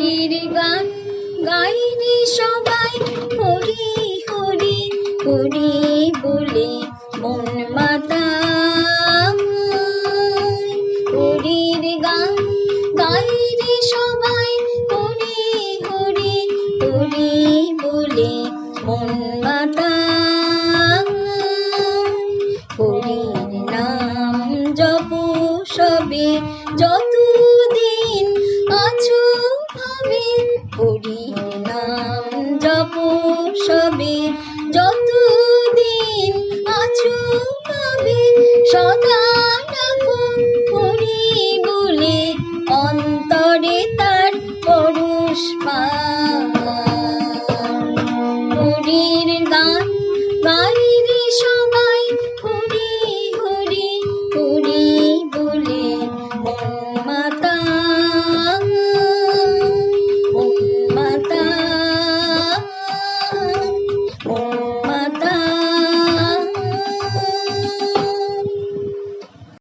হরির গান গাইরে সবাই, হরি হরি হরি বলে মন মাতায়। হরির গান গাইরে সবাই, হরি হরি হরি বলে মন মাতায়। হরির নাম জপ সবে যতদিন আছো ভাবে, হরির নাম জপ সবে যতদিন আছো ভাবে, সদা রাখো হরি বলে অন্তরে তার পরশ পায়।